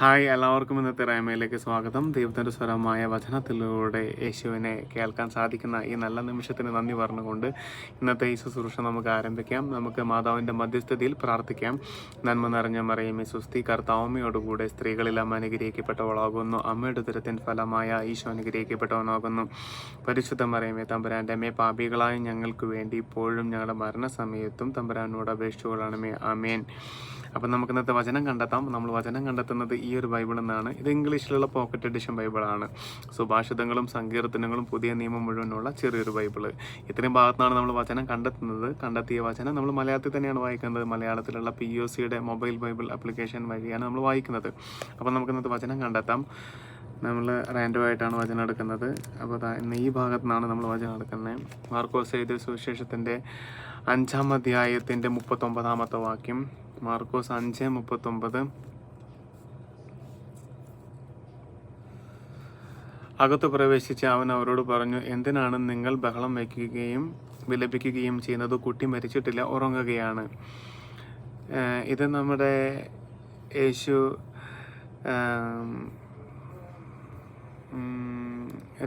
Hi, എല്ലാവർക്കും ഇന്നത്തെ റേമയിലേക്ക് സ്വാഗതം. ദൈവത്തിൻ്റെ സ്വരമായ വചനത്തിലൂടെ യേശുവിനെ കേൾക്കാൻ സാധിക്കുന്ന ഈ നല്ല നിമിഷത്തിന് നന്ദി പറഞ്ഞുകൊണ്ട് ഇന്നത്തെ ഈ ശുശ്രൂഷ നമുക്ക് ആരംഭിക്കാം. നമുക്ക് മാതാവിൻ്റെ മധ്യസ്ഥതയിൽ പ്രാർത്ഥിക്കാം. നന്മ നിറഞ്ഞ മറിയമേ സ്വസ്തി, കർത്താവമ്മയോടുകൂടെ സ്ത്രീകളെല്ലാം അനുഗ്രഹിക്കപ്പെട്ടവളാകുന്നു. അമ്മയുടെ ഉദരത്തിൻ ഫലമായ ഈശോ അനുഗ്രഹിക്കപ്പെട്ടവനാകുന്നു. പരിശുദ്ധ മറിയമേ തമ്പുരാൻ്റെ അമ്മേ, പാപികളായ ഞങ്ങൾക്ക് വേണ്ടി ഇപ്പോഴും ഞങ്ങളുടെ മരണസമയത്തും തമ്പുരാനോട് അപേക്ഷിച്ചുകൊള്ളണമേ. ആമേൻ. അപ്പം നമുക്ക് ഇന്നത്തെ വചനം കണ്ടെത്താം. നമ്മൾ വചനം കണ്ടെത്തുന്നത് ഈ ഒരു ബൈബിളിൽ നിന്നാണ്. ഇത് ഇംഗ്ലീഷിലുള്ള പോക്കറ്റ് എഡിഷൻ ബൈബിളാണ്. സുഭാഷിതങ്ങളും സങ്കീർത്തനങ്ങളും പുതിയ നിയമം മുഴുവനുള്ള ചെറിയൊരു ബൈബിള്. ഇത്രയും ഭാഗത്താണ് നമ്മൾ വചനം കണ്ടെത്തുന്നത്. കണ്ടെത്തിയ വചനം നമ്മൾ മലയാളത്തിൽ തന്നെയാണ് വായിക്കുന്നത്. മലയാളത്തിലുള്ള POCയുടെ മൊബൈൽ ബൈബിൾ ആപ്ലിക്കേഷൻ വഴിയാണ് നമ്മൾ വായിക്കുന്നത്. അപ്പം നമുക്ക് ഇന്നത്തെ വചനം കണ്ടെത്താം. നമ്മൾ റാൻഡമായിട്ടാണ് വചനം എടുക്കുന്നത്. അപ്പോൾ ഇന്ന് ഈ ഭാഗത്തു നിന്നാണ് നമ്മൾ വചനം എടുക്കുന്നത്. മാർക്കോസ് എഴുതിയ സുവിശേഷത്തിൻ്റെ 5-ാം അധ്യായത്തിൻ്റെ 39-ാമത്തെ വാക്യം. മാർക്കോസ് 5:39. അകത്ത് പ്രവേശിച്ച് അവൻ അവരോട് പറഞ്ഞു, എന്തിനാണ് നിങ്ങൾ ബഹളം വയ്ക്കുകയും വിലപിക്കുകയും ചെയ്യുന്നത്? കുട്ടി മരിച്ചിട്ടില്ല, ഉറങ്ങുകയാണ്. ഇത് നമ്മുടെ യേശു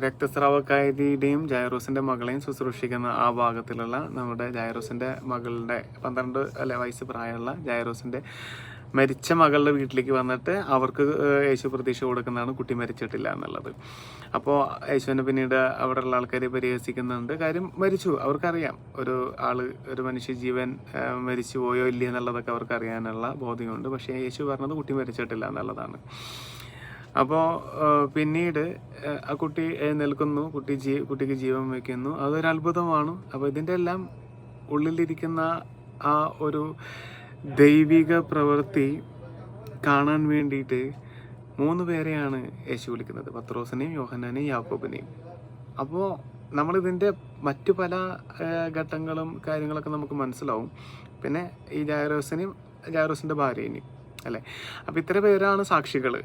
രക്തസ്രാവക്കാരിയുടെയും ജൈറോസിൻ്റെ മകളെയും ശുശ്രൂഷിക്കുന്ന ആ ഭാഗത്തിലുള്ള നമ്മുടെ ജൈറോസിൻ്റെ മകളുടെ 12 വയസ്സ് പ്രായമുള്ള ജൈറോസിൻ്റെ മരിച്ച മകളുടെ വീട്ടിലേക്ക് വന്നിട്ട് അവർക്ക് യേശു പ്രതീക്ഷ കൊടുക്കുന്നതാണ് കുട്ടി മരിച്ചിട്ടില്ല എന്നുള്ളത്. അപ്പോൾ യേശുവിനെ പിന്നീട് അവിടെയുള്ള ആൾക്കാരെ പരിഹസിക്കുന്നുണ്ട്. കാര്യം മരിച്ചു, അവർക്കറിയാം. ഒരു മനുഷ്യജീവൻ മരിച്ചു പോയോ ഇല്ല എന്നുള്ളതൊക്കെ അവർക്ക് അറിയാനുള്ള ബോധ്യമുണ്ട്. പക്ഷേ യേശു പറഞ്ഞത് കുട്ടി മരിച്ചിട്ടില്ല എന്നുള്ളതാണ്. അപ്പോൾ പിന്നീട് ആ കുട്ടി എഴുന്നേൽക്കുന്നു, കുട്ടിക്ക് ജീവൻ വയ്ക്കുന്നു. അതൊരു അത്ഭുതമാണ്. അപ്പോൾ ഇതിൻ്റെ എല്ലാം ഉള്ളിലിരിക്കുന്ന ആ ഒരു ദൈവിക പ്രവൃത്തി കാണാൻ വേണ്ടിയിട്ട് 3 പേരെയാണ് യേശു വിളിക്കുന്നത്: പത്രോസിനെയും യോഹന്നാനെയും യാക്കോബിനെയും. അപ്പോൾ നമ്മളിതിൻ്റെ മറ്റു പല ഘട്ടങ്ങളും കാര്യങ്ങളൊക്കെ നമുക്ക് മനസ്സിലാവും. പിന്നെ ഈ ജൈറോസിൻ്റെ ഭാര്യേനെയും അല്ലേ. അപ്പോൾ ഇത്ര പേരാണ് സാക്ഷികൾ.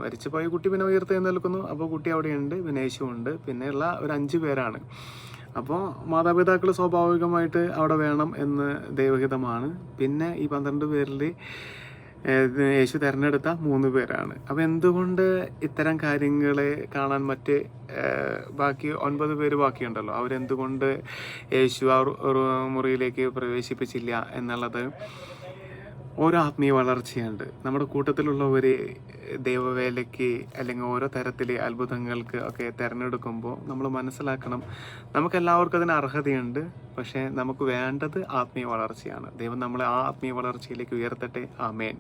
മരിച്ചുപോയ കുട്ടി പിന്നെ ഉയർത്തെഴുന്നേൽക്കുന്നു. അപ്പോൾ കുട്ടി അവിടെയുണ്ട്, പിന്നെ യേശുവുണ്ട്, പിന്നെയുള്ള ഒരു 5 പേരാണ്. അപ്പോൾ മാതാപിതാക്കൾ സ്വാഭാവികമായിട്ട് അവിടെ വേണം എന്ന് ദൈവഹിതമാണ്. പിന്നെ ഈ 12 പേരിൽ യേശു തിരഞ്ഞെടുത്ത 3 പേരാണ്. അപ്പോൾ എന്തുകൊണ്ട് ഇത്തരം കാര്യങ്ങളെ കാണാൻ ബാക്കി 9 പേര് ബാക്കിയുണ്ടല്ലോ, അവരെന്തുകൊണ്ട് യേശു ആ മുറിയിലേക്ക് പ്രവേശിപ്പിച്ചില്ല എന്നുള്ളത് ഓരോ ആത്മീയ വളർച്ചയുണ്ട്. നമ്മുടെ കൂട്ടത്തിലുള്ളവർ ദൈവവേലയ്ക്ക് അല്ലെങ്കിൽ ഓരോ തരത്തിലെ അത്ഭുതങ്ങൾക്ക് ഒക്കെ തിരഞ്ഞെടുക്കുമ്പോൾ നമ്മൾ മനസ്സിലാക്കണം, നമുക്കെല്ലാവർക്കും അതിന് അർഹതയുണ്ട്. പക്ഷേ നമുക്ക് വേണ്ടത് ആത്മീയ വളർച്ചയാണ്. ദൈവം നമ്മളെ ആ ആത്മീയ വളർച്ചയിലേക്ക് ഉയർത്തട്ടെ. ആമേൻ.